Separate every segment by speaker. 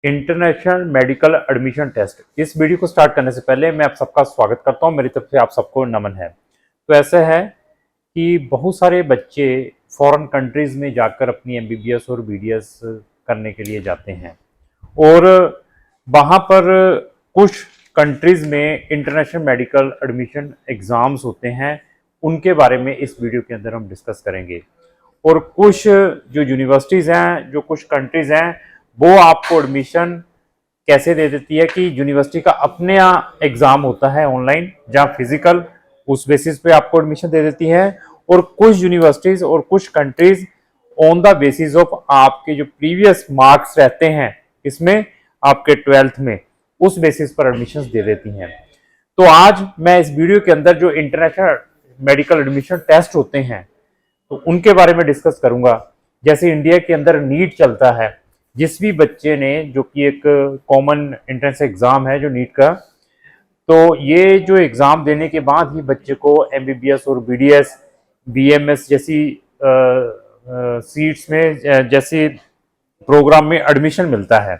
Speaker 1: International medical admission test. इस video को start करने से पहले मैं आप सबका स्वागत करता हूं। मेरी तरफ से आप सबको नमन है। तो ऐसा है कि बहुत सारे बच्चे फॉरेन कंट्रीज में जाकर अपनी एमबीबीएस और बीडीएस करने के लिए जाते हैं और वहाँ पर कुछ कंट्रीज में इंटरनेशनल मेडिकल एडमिशन एग्ज़ाम्स होते हैं। उनके बारे में इस वीडियो के अंदर हम डिस्कस करेंगे। और कुछ जो यूनिवर्सिटीज़ हैं, जो कुछ कंट्रीज़ हैं, वो आपको एडमिशन कैसे दे देती है कि यूनिवर्सिटी का अपने यहाँ एग्ज़ाम होता है ऑनलाइन, जहाँ फिजिकल, उस बेसिस पे आपको एडमिशन दे देती है। और कुछ यूनिवर्सिटीज़ और कुछ countries on the basis of आपके जो प्रीवियस मार्क्स रहते हैं, इसमें आपके 12th में, उस बेसिस पर एडमिशन दे देती हैं। तो आज मैं इस वीडियो के अंदर जो इंटरनेशनल मेडिकल एडमिशन टेस्ट होते हैं तो उनके बारे में डिस्कस करूंगा। जैसे इंडिया के अंदर नीट चलता है, जिस भी बच्चे ने, जो कि एक कॉमन एंट्रेंस एग्जाम है जो नीट का, तो ये जो एग्जाम देने के बाद ही बच्चे को एमबीबीएस और बीडीएस, बीएमएस जैसी सीट्स में, जैसे प्रोग्राम में एडमिशन मिलता है।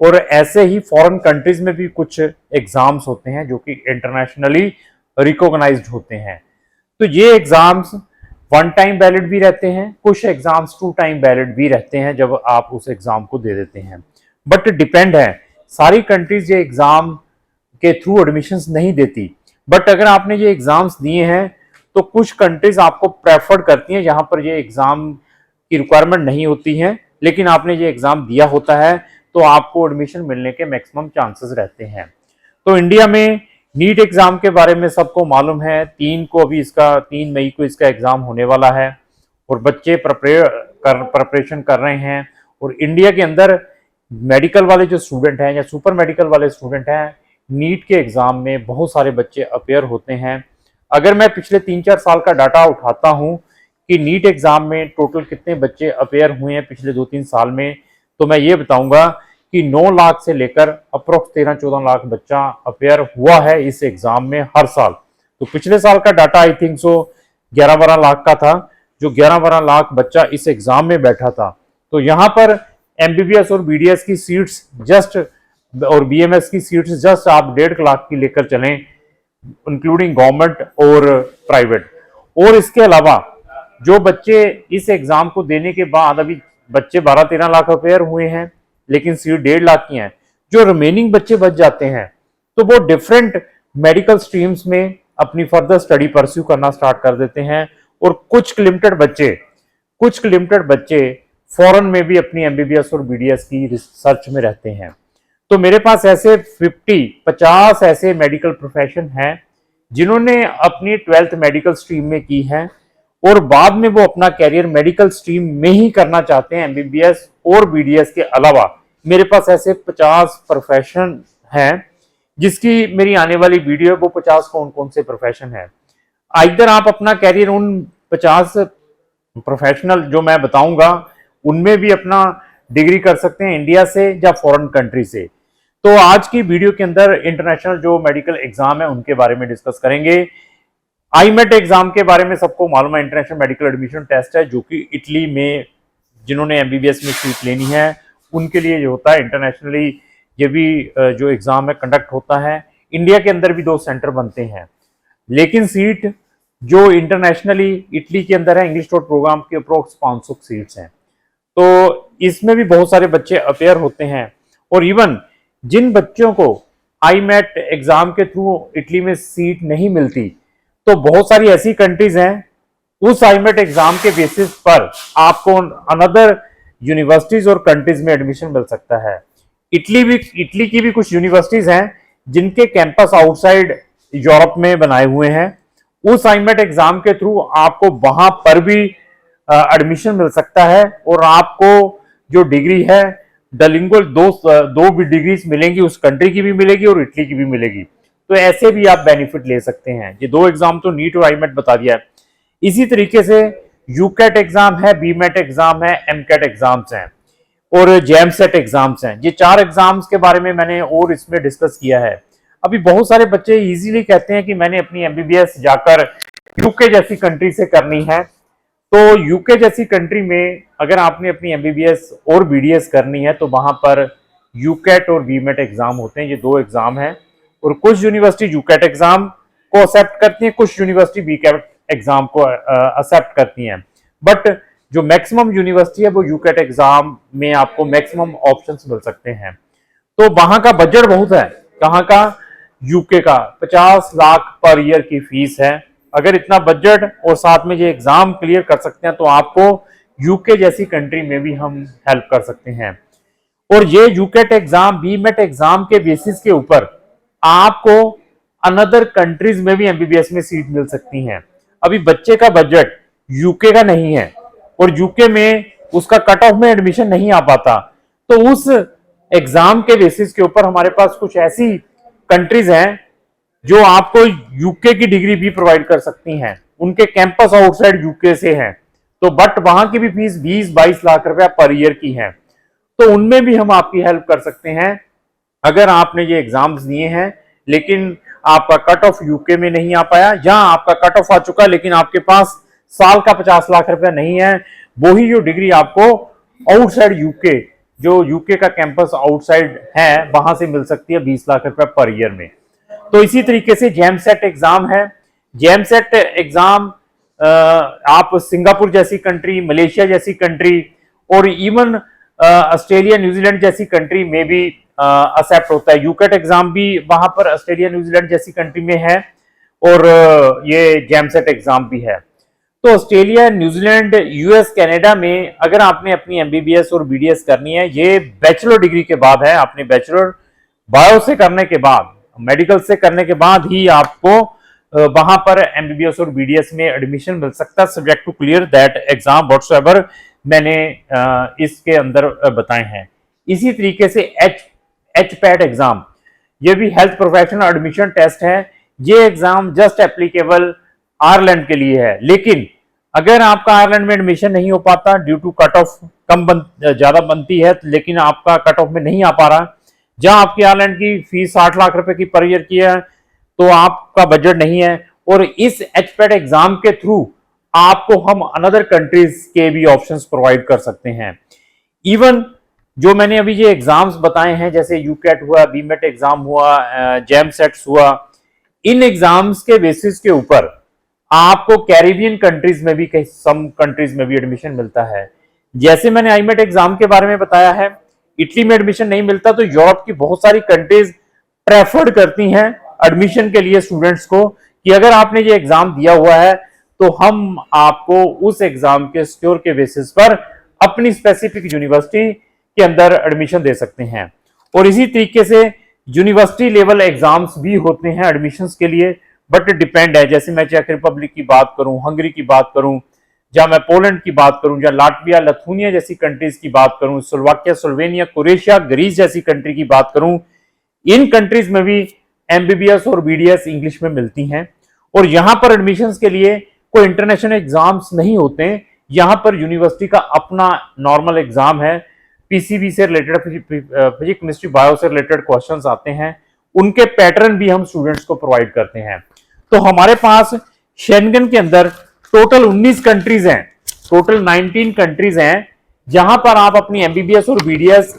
Speaker 1: और ऐसे ही फॉरेन कंट्रीज में भी कुछ एग्जाम्स होते हैं जो कि इंटरनेशनली रिकॉग्नाइज्ड होते हैं। तो ये एग्जाम्स 1 टाइम वैलिड भी रहते हैं, कुछ एग्जाम्स 2 टाइम वैलिड भी रहते हैं जब आप उस एग्जाम को दे देते हैं। बट डिपेंड है, सारी कंट्रीज ये एग्जाम के थ्रू एडमिशंस नहीं देती। बट अगर आपने ये एग्जाम्स दिए हैं तो कुछ कंट्रीज आपको प्रेफर करती हैं जहां पर ये एग्जाम की रिक्वायरमेंट नहीं होती है, लेकिन आपने ये एग्जाम दिया होता है तो आपको एडमिशन मिलने के मैक्सिमम चांसेस रहते हैं। तो इंडिया में नीट एग्जाम के बारे में सबको मालूम है, 3 मई को इसका एग्जाम होने वाला है और बच्चे प्रिपरेशन कर रहे हैं। और इंडिया के अंदर मेडिकल वाले जो स्टूडेंट हैं या सुपर मेडिकल वाले स्टूडेंट हैं, नीट के एग्जाम में बहुत सारे बच्चे अपेयर होते हैं। अगर मैं पिछले 3-4 साल का डाटा उठाता हूं कि नीट एग्जाम में टोटल कितने बच्चे अपेयर हुए हैं पिछले 2-3 साल में, तो मैं ये बताऊंगा कि 9 लाख से लेकर अप्रोक्स 13-14 लाख बच्चा अपेयर हुआ है इस एग्जाम में हर साल। तो पिछले साल का data I think so 11-12 lakh का था, जो 11-12 लाख बच्चा इस एग्जाम में बैठा था। तो यहाँ पर एमबीबीएस और बीडीएस की सीट्स जस्ट, और बीएमएस की सीट्स जस्ट आप 1.5 लाख की लेकर चलें, इंक्लूडिंग गवर्नमेंट और प्राइवेट। और इसके अलावा जो बच्चे इस एग्जाम को देने के बाद, अभी बच्चे 12-13 लाख अपेयर हुए हैं लेकिन सीट 1.5 लाख की हैं, जो रिमेनिंग बच्चे बच जाते हैं तो वो डिफरेंट मेडिकल स्ट्रीम्स में अपनी फर्दर स्टडी परस्यू करना स्टार्ट कर देते हैं। और कुछ लिमिटेड बच्चे फॉरेन में भी अपनी एमबीबीएस और बीडीएस की रिसर्च में रहते हैं। तो मेरे पास ऐसे 50 ऐसे मेडिकल प्रोफेशन हैं जिन्होंने अपनी 12th मेडिकल स्ट्रीम में की है और बाद में वो अपना कैरियर मेडिकल स्ट्रीम में ही करना चाहते हैं, एमबीबीएस और बीडीएस के अलावा। मेरे पास ऐसे 50 प्रोफेशन हैं, जिसकी मेरी आने वाली वीडियो, वो 50 कौन कौन से प्रोफेशन है। इधर आप अपना कैरियर उन 50 प्रोफेशनल जो मैं बताऊंगा उनमें भी अपना डिग्री कर सकते हैं, इंडिया से या फॉरेन कंट्री से। तो आज की वीडियो के अंदर इंटरनेशनल जो मेडिकल एग्जाम है उनके बारे में डिस्कस करेंगे। आईमेट एग्जाम के बारे में सबको मालूम है, इंटरनेशनल मेडिकल एडमिशन टेस्ट है जो कि इटली में जिन्होंने एमबीबीएस में सीट लेनी है उनके लिए जो होता है। इंटरनेशनली ये भी जो एग्जाम है कंडक्ट होता है। इंडिया के अंदर भी 2 सेंटर बनते हैं, लेकिन सीट जो इंटरनेशनली इटली के अंदर है, इंग्लिश टॉट प्रोग्राम के अप्रोक्स 500 सीट्स हैं। तो इसमें भी बहुत सारे बच्चे अपेयर होते हैं। और इवन जिन बच्चों को आईमेट एग्जाम के थ्रू इटली में सीट नहीं मिलती, तो बहुत सारी ऐसी कंट्रीज हैं, उस आईमेट एग्जाम के बेसिस पर आपको अनदर यूनिवर्सिटीज और कंट्रीज में एडमिशन मिल सकता है। इटली की भी कुछ यूनिवर्सिटीज हैं जिनके कैंपस आउटसाइड यूरोप में बनाए हुए हैं। उस आईमेट एग्जाम के थ्रू आपको वहां पर भी एडमिशन मिल सकता है और आपको जो डिग्री है डलिंगुअल दो भी डिग्रीज मिलेंगी, उस कंट्री की भी मिलेगी और इटली की भी मिलेगी। तो ऐसे भी आप बेनिफिट ले सकते हैं। ये 2 एग्जाम तो नीट और आईमेट बता दिया है। इसी तरीके से यूकेट एग्जाम है, बीमेट एग्जाम है, एमकेट एग्जाम्स हैं और जेमसेट एग्जाम्स हैं। ये 4 एग्जाम्स के बारे में मैंने और इसमें डिस्कस किया है। अभी बहुत सारे बच्चे इजीली कहते हैं कि मैंने अपनी एमबीबीएस जाकर यूके जैसी कंट्री से करनी है। तो यूके जैसी कंट्री में अगर आपने अपनी एमबीबीएस और बीडीएस करनी है तो वहां पर यूकेट और बीमेट एग्जाम होते हैं, ये 2 एग्जाम हैं। और कुछ यूनिवर्सिटी यूकेट एग्जाम को एक्सेप्ट करती हैं, कुछ यूनिवर्सिटी बीकेट एग्जाम को एक्सेप्ट करती हैं। बट जो मैक्सिमम यूनिवर्सिटी है वो यूकेट एग्जाम में आपको मैक्सिमम ऑप्शंस मिल सकते हैं। तो वहां का बजट बहुत है, कहाँ का, यूके का 50 लाख पर ईयर की फीस है। अगर इतना बजट और साथ में ये एग्जाम क्लियर कर सकते हैं तो आपको यूके जैसी कंट्री में भी हम हेल्प कर सकते हैं। और ये यूकेट एग्जाम, बीमेट एग्जाम के बेसिस के ऊपर आपको अनदर कंट्रीज में भी एमबीबीएस में सीट मिल सकती हैं। अभी बच्चे का बजट यूके का नहीं है और यूके में उसका कट ऑफ में एडमिशन नहीं आ पाता, तो उस एग्जाम के बेसिस के ऊपर हमारे पास कुछ ऐसी कंट्रीज हैं जो आपको यूके की डिग्री भी प्रोवाइड कर सकती हैं, उनके कैंपस आउटसाइड यूके से हैं। तो बट वहां की भी फीस 20-22 लाख रुपया पर ईयर की है, तो उनमें भी हम आपकी हेल्प कर सकते हैं। अगर आपने ये एग्जाम्स दिए हैं लेकिन आपका कट ऑफ यूके में नहीं आ पाया, या आपका कट ऑफ आ चुका लेकिन आपके पास साल का 50 लाख रुपया नहीं है, वही जो डिग्री आपको आउटसाइड यूके, जो यूके का कैंपस आउटसाइड है, वहां से मिल सकती है 20 लाख रुपया पर ईयर में। तो इसी तरीके से जेमसेट एग्जाम है। जेमसेट एग्जाम आप सिंगापुर जैसी कंट्री, मलेशिया जैसी कंट्री और इवन ऑस्ट्रेलिया, न्यूजीलैंड जैसी कंट्री में भी एक्सेप्ट होता है। यूकेट एग्जाम भी वहां पर ऑस्ट्रेलिया, न्यूजीलैंड जैसी कंट्री में है और ये जेमसेट एग्जाम भी है। तो ऑस्ट्रेलिया, न्यूजीलैंड, यूएस, कनाडा में अगर आपने अपनी एमबीबीएस और बीडीएस करनी है, ये बैचलर डिग्री के बाद है। आपने बैचलर बायो से करने के बाद, मेडिकल से करने के बाद ही आपको वहां पर एमबीबीएस और बीडीएस में एडमिशन मिल सकता है, subject to clear that exam whatsoever मैंने इसके अंदर बताए हैं। इसी तरीके से एचपैट एग्जाम, ये भी हेल्थ प्रोफेशनल एडमिशन टेस्ट है। ये एग्जाम जस्ट एप्लीकेबल आयरलैंड के लिए है, लेकिन अगर आपका आयरलैंड में एडमिशन नहीं हो पाता ड्यू टू कट ऑफ ज्यादा बनती है, लेकिन आपका कट ऑफ में नहीं आ पा रहा, जहां आपकी आयरलैंड की फीस 60 लाख रुपए की पर ईयर की है, तो आपका बजट नहीं है, और इस एचपैट एग्जाम के थ्रू आपको हम अनदर कंट्रीज के भी ऑप्शंस प्रोवाइड कर सकते हैं। इवन जो मैंने अभी ये एग्जाम्स बताए हैं, जैसे यूकेट हुआ, बीमेट एग्जाम हुआ, जेमसेट्स हुआ, इन एग्जाम्स के बेसिस के ऊपर आपको कैरिबियन कंट्रीज में भी, सम कंट्रीज में भी एडमिशन मिलता है। जैसे मैंने आईमेट एग्जाम के बारे में बताया है, इटली में एडमिशन नहीं मिलता, तो यूरोप की बहुत सारी कंट्रीज प्रेफर्ड करती हैं एडमिशन के लिए स्टूडेंट्स को कि अगर आपने ये एग्जाम दिया हुआ है तो हम आपको उस एग्जाम के स्कोर के बेसिस पर अपनी स्पेसिफिक यूनिवर्सिटी के अंदर एडमिशन दे सकते हैं। और इसी तरीके से यूनिवर्सिटी लेवल एग्जाम्स भी होते हैं एडमिशंस के लिए, बट डिपेंड है। जैसे मैं चेक रिपब्लिक की बात करूं, हंगरी की बात करूं, या मैं पोलैंड की बात करूं, या लाटविया, लथुनिया जैसी कंट्रीज की बात करूं, स्लोवाकिया, स्लोवेनिया, क्रोएशिया, ग्रीस जैसी कंट्री की बात करूं, इन कंट्रीज में भी एमबीबीएस और बीडीएस इंग्लिश में मिलती हैं। और यहां पर एडमिशंस के लिए कोई इंटरनेशनल एग्जाम्स नहीं होते, यहां पर यूनिवर्सिटी का अपना नॉर्मल एग्जाम है। पीसीबी से रिलेटेड, फिजिक्स, केमिस्ट्री, बायो से रिलेटेड क्वेश्चंस आते हैं, उनके पैटर्न भी हम स्टूडेंट्स को प्रोवाइड करते हैं। तो हमारे पास शेंगन के अंदर टोटल 19 कंट्रीज हैं, टोटल 19 कंट्रीज हैं जहां पर आप अपनी एमबीबीएस और बीडीएस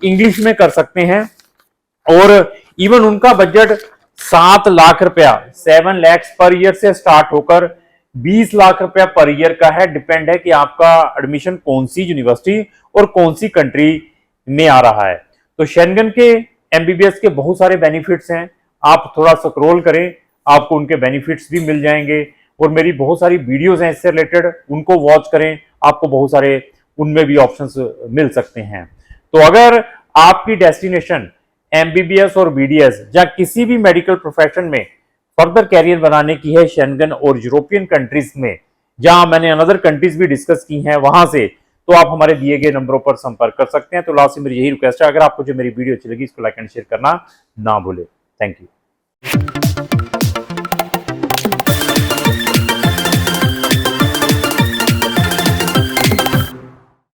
Speaker 1: इंग्लिश में कर सकते हैं। और इवन उनका बजट 7 लाख रुपया, 7 लाख पर ईयर से स्टार्ट होकर 20 लाख रुपया पर ईयर का है। डिपेंड है कि आपका एडमिशन कौन सी यूनिवर्सिटी और कौन सी कंट्री में आ रहा है। तो शेंगन के एमबीबीएस के बहुत सारे बेनिफिट्स हैं, आप थोड़ा स्क्रॉल करें, आपको उनके बेनिफिट्स भी मिल जाएंगे। और मेरी बहुत सारी वीडियोस हैं इससे रिलेटेड, उनको वॉच करें, आपको बहुत सारे उनमें भी ऑप्शंस मिल सकते हैं। तो अगर आपकी डेस्टिनेशन एमबीबीएस और बीडीएस या किसी भी मेडिकल प्रोफेशन में फर्दर कैरियर बनाने की है शेंगन और यूरोपियन कंट्रीज में, जहां मैंने अनदर कंट्रीज भी डिस्कस की हैं वहां से, तो आप हमारे दिए गए नंबरों पर संपर्क कर सकते हैं। तो लास्ट में मेरी यही रिक्वेस्ट है, अगर आपको जो मेरी वीडियो अच्छी लगी इसको लाइक एंड शेयर करना ना भूले। Thank you.